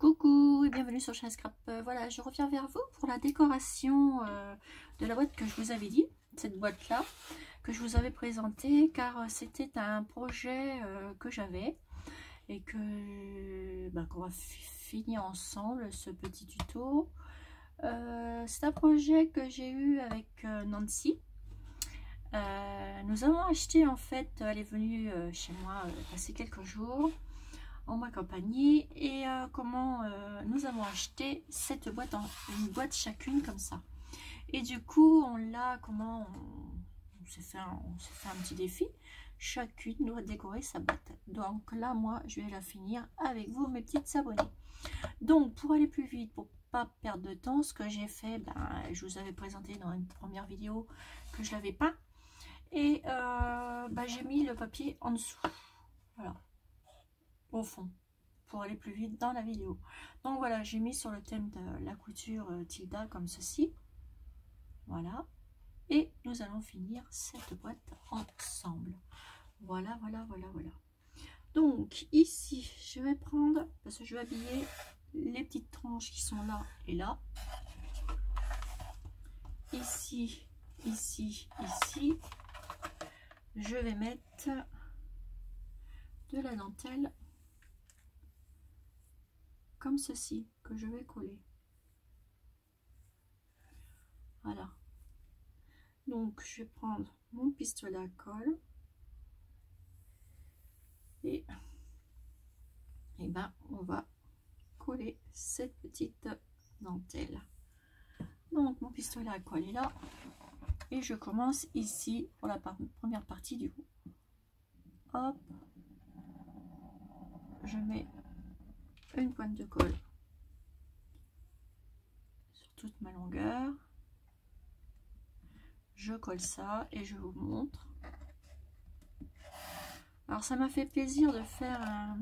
Coucou et bienvenue sur Chain Scrap. Voilà, je reviens vers vous pour la décoration de la boîte que je vous avais dit, cette boîte là, que je vous avais présentée, car c'était un projet que j'avais et qu'on va finir ensemble ce petit tuto. C'est un projet que j'ai eu avec Nancy. Nous avons acheté, en fait, elle est venue chez moi passer quelques jours en ma compagnie, et nous avons acheté cette boîte, une boîte chacune comme ça, et du coup on s'est fait un petit défi, chacune doit décorer sa boîte. Donc là moi je vais la finir avec vous, mes petites abonnées. Donc pour aller plus vite, pour pas perdre de temps, ce que j'ai fait, je vous avais présenté dans une première vidéo que je l'avais peint, et j'ai mis le papier en dessous, voilà, au fond, pour aller plus vite dans la vidéo. Donc voilà, j'ai mis sur le thème de la couture Tilda comme ceci, voilà, et nous allons finir cette boîte ensemble. Voilà. Donc ici je vais prendre, parce que je vais habiller les petites tranches qui sont là et là, ici, je vais mettre de la dentelle comme ceci, que je vais coller. Voilà. Donc je vais prendre mon pistolet à colle et on va coller cette petite dentelle. Donc mon pistolet à colle est là et je commence ici pour la première partie du haut. Hop, je mets une pointe de colle sur toute ma longueur, je colle ça et je vous montre. Alors ça m'a fait plaisir de faire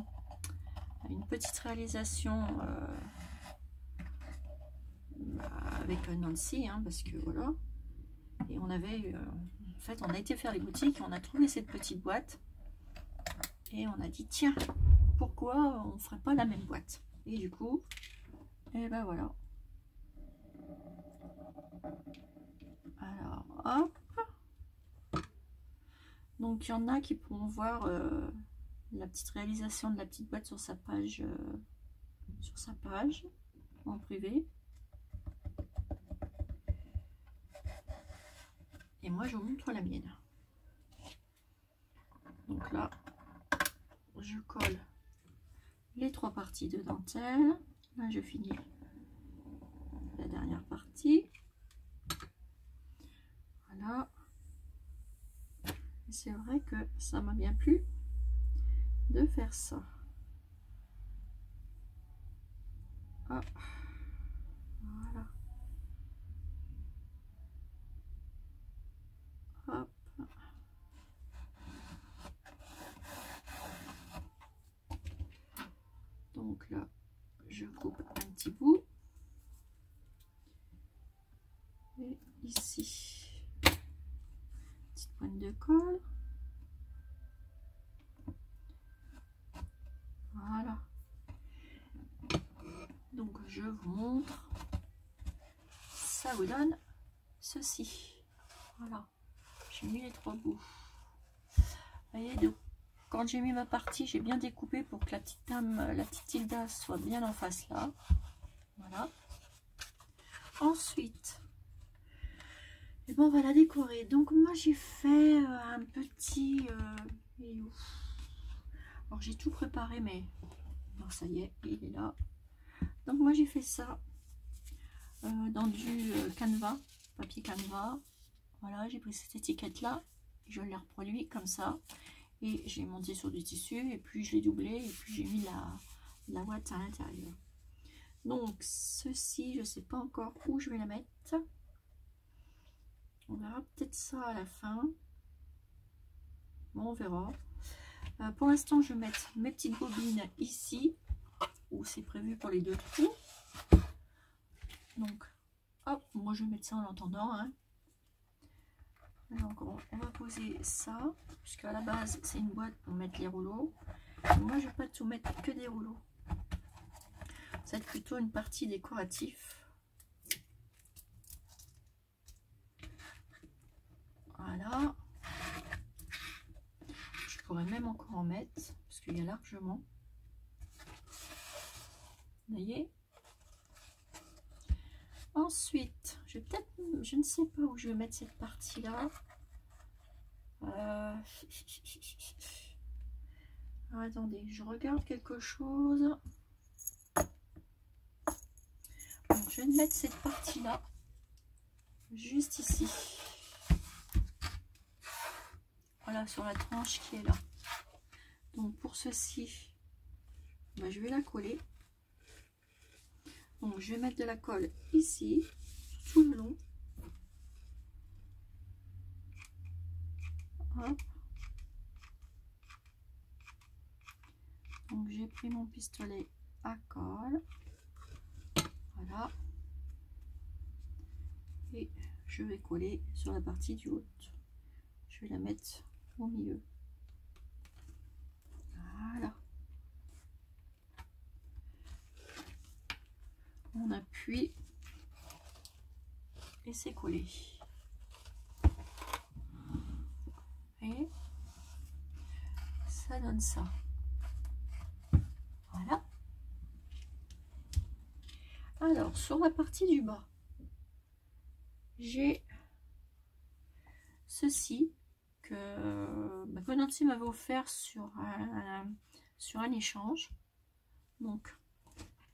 une petite réalisation avec Nancy, parce que voilà, et on avait en fait on a été faire les boutiques et on a trouvé cette petite boîte et on a dit tiens, pourquoi on ferait pas la même boîte, et du coup et voilà. Alors hop, donc il y en a qui pourront voir la petite réalisation de la petite boîte sur sa page en privé, et moi je vous montre la mienne. Donc là je colle les trois parties de dentelle, là je finis la dernière partie, voilà. C'est vrai que ça m'a bien plu de faire ça. Hop. Voilà. Hop. Donc là, je coupe un petit bout. Et ici, petite pointe de colle. Voilà. Donc je vous montre. Ça vous donne ceci. Voilà. J'ai mis les trois bouts. Vous voyez, donc quand j'ai mis ma partie, j'ai bien découpé pour que la petite Tilda soit bien en face là. Voilà. Ensuite, on va la décorer. Donc moi j'ai fait un petit... alors j'ai tout préparé, mais non, ça y est, il est là. Donc moi j'ai fait ça dans du canevas, papier canevas. Voilà, j'ai pris cette étiquette là, je l'ai reproduit comme ça, et j'ai monté sur du tissu, et puis je l'ai doublé, et puis j'ai mis la boîte à l'intérieur. Donc ceci, je sais pas encore où je vais la mettre, on verra peut-être ça à la fin, bon, on verra. Pour l'instant je vais mettre mes petites bobines ici où c'est prévu pour les deux trous. Donc hop, moi je vais mettre ça en l'entendant, Donc on va poser ça, puisque à la base c'est une boîte pour mettre les rouleaux. Moi je vais pas tout mettre que des rouleaux. Vous Ça va être plutôt une partie décorative. Voilà. Je pourrais même encore en mettre, parce qu'il y a largement. Vous voyez? Ensuite, je vais peut-être, je ne sais pas où je vais mettre cette partie-là. Attendez, je regarde quelque chose. Bon, je vais mettre cette partie-là, juste ici. Voilà, sur la tranche qui est là. Donc pour ceci, ben, je vais la coller. Donc je vais mettre de la colle ici, tout le long. Hop. Donc j'ai pris mon pistolet à colle. Voilà. Et je vais coller sur la partie du haut. Je vais la mettre au milieu. Voilà. On appuie et c'est collé. Et ça donne ça. Voilà. Alors sur la partie du bas, j'ai ceci que Nancy m'avait offert sur un échange. Donc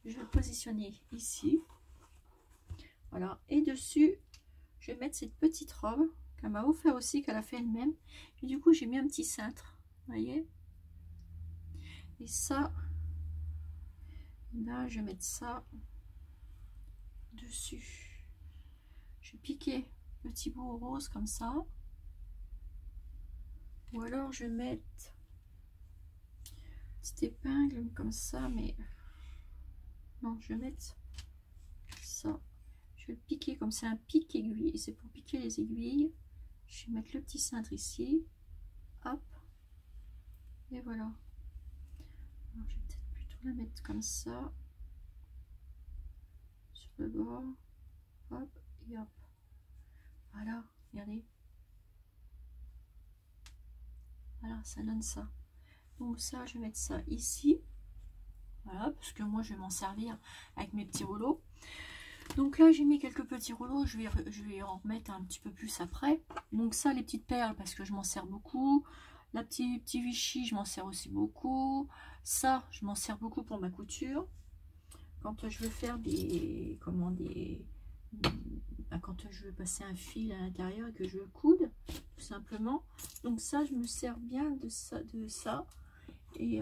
je vais le positionner ici. Voilà. Et dessus, je vais mettre cette petite robe qu'elle m'a offert aussi, qu'elle a fait elle-même. Et du coup, j'ai mis un petit cintre. Vous voyez? Et ça, là, je vais mettre ça dessus. Je vais piquer le petit bout rose comme ça. Ou alors, je vais mettre une petite épingle comme ça, mais non, je vais mettre ça. Je vais le piquer comme c'est un pic aiguille. Et c'est pour piquer les aiguilles. Je vais mettre le petit cintre ici. Hop. Et voilà. Alors, je vais peut-être plutôt la mettre comme ça. Sur le bord. Hop. Et hop. Voilà. Regardez. Voilà, ça donne ça. Donc ça, je vais mettre ça ici. Voilà, parce que moi, je vais m'en servir avec mes petits rouleaux. Donc là, j'ai mis quelques petits rouleaux. Je vais en remettre un petit peu plus après. Donc ça, les petites perles, parce que je m'en sers beaucoup. La petit Vichy, je m'en sers aussi beaucoup. Ça, je m'en sers beaucoup pour ma couture. Quand je veux faire quand je veux passer un fil à l'intérieur et que je coude, tout simplement. Donc ça, je me sers bien de ça. Et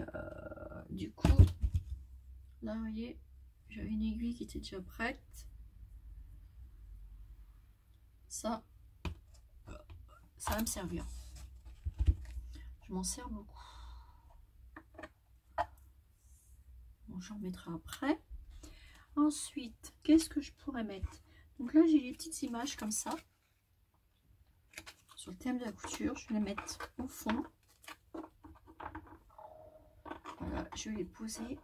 du coup, là, vous voyez, j'avais une aiguille qui était déjà prête. Ça va me servir. Je m'en sers beaucoup. Bon, j'en mettrai après. Ensuite, qu'est-ce que je pourrais mettre? Donc là, j'ai les petites images comme ça. Sur le thème de la couture, je vais les mettre au fond. Voilà, je vais les poser.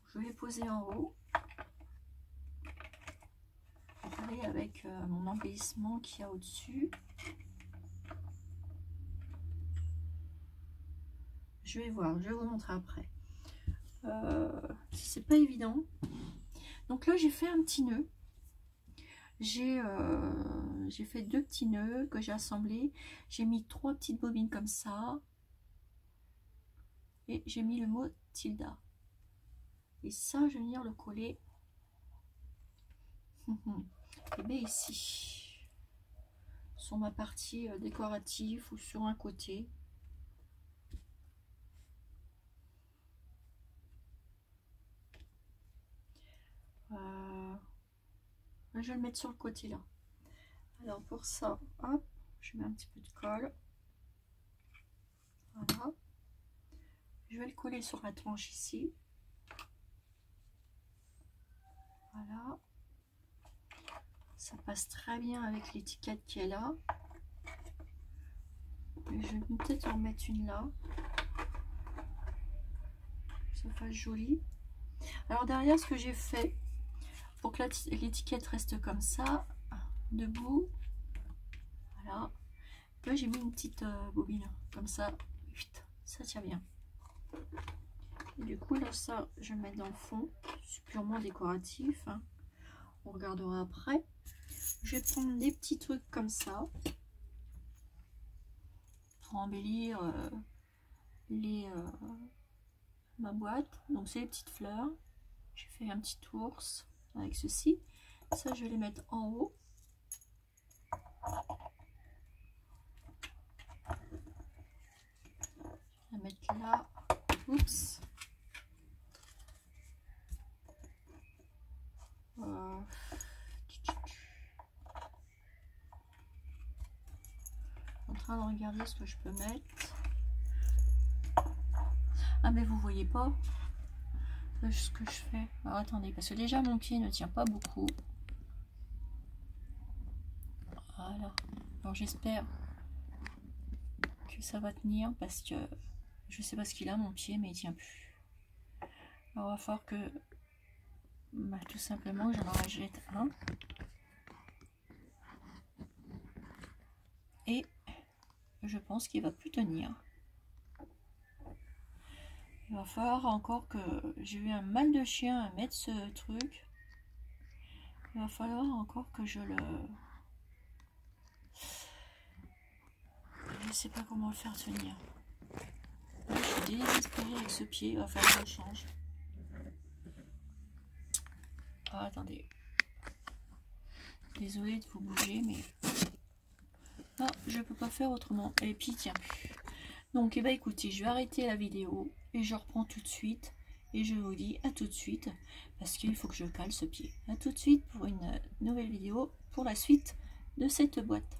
Je vais les poser en haut. Pareil avec mon embellissement qu'il y a au-dessus. Je vais voir, je vais vous montrer après. C'est pas évident. Donc là, j'ai fait un petit nœud. J'ai fait 2 petits nœuds que j'ai assemblés. J'ai mis 3 petites bobines comme ça. Et j'ai mis le mot Tilda. Et ça, je vais venir le coller. Et bien ici. Sur ma partie décorative ou sur un côté. Je vais le mettre sur le côté là. Alors pour ça, hop, je mets un petit peu de colle. Voilà. Je vais le coller sur la tranche ici. Voilà. Ça passe très bien avec l'étiquette qui est là. Et je vais peut-être en mettre une là. Que ça fasse joli. Alors derrière, ce que j'ai fait pour que l'étiquette reste comme ça, debout, voilà, là j'ai mis une petite bobine comme ça, ça tient bien. Et du coup là, ça je vais le mettre dans le fond, c'est purement décoratif, hein. On regardera après. Je vais prendre des petits trucs comme ça pour embellir ma boîte. Donc c'est les petites fleurs. J'ai fait un petit ours avec ceci. Ça je vais les mettre en haut. Je vais la mettre là. Oups. En train de regarder ce que je peux mettre. Ah mais vous voyez pas ce que je fais. Alors attendez, parce que déjà mon pied ne tient pas beaucoup. Voilà. Alors j'espère que ça va tenir parce que je sais pas ce qu'il a mon pied, mais il tient plus. Alors il va falloir que tout simplement j'en rachète un. Et je pense qu'il va plus tenir. Il va falloir encore que j'ai eu un mal de chien à mettre ce truc. Il va falloir encore que je le... Je sais pas comment le faire tenir. Là, je suis désespérée avec ce pied. Il va falloir que je change. Ah, attendez. Désolée de vous bouger, mais... Non, je peux pas faire autrement. Et puis, tiens plus. Donc, eh ben, écoutez, je vais arrêter la vidéo. Et je reprends tout de suite. Et je vous dis à tout de suite. Parce qu'il faut que je cale ce pied. À tout de suite pour une nouvelle vidéo. Pour la suite de cette boîte.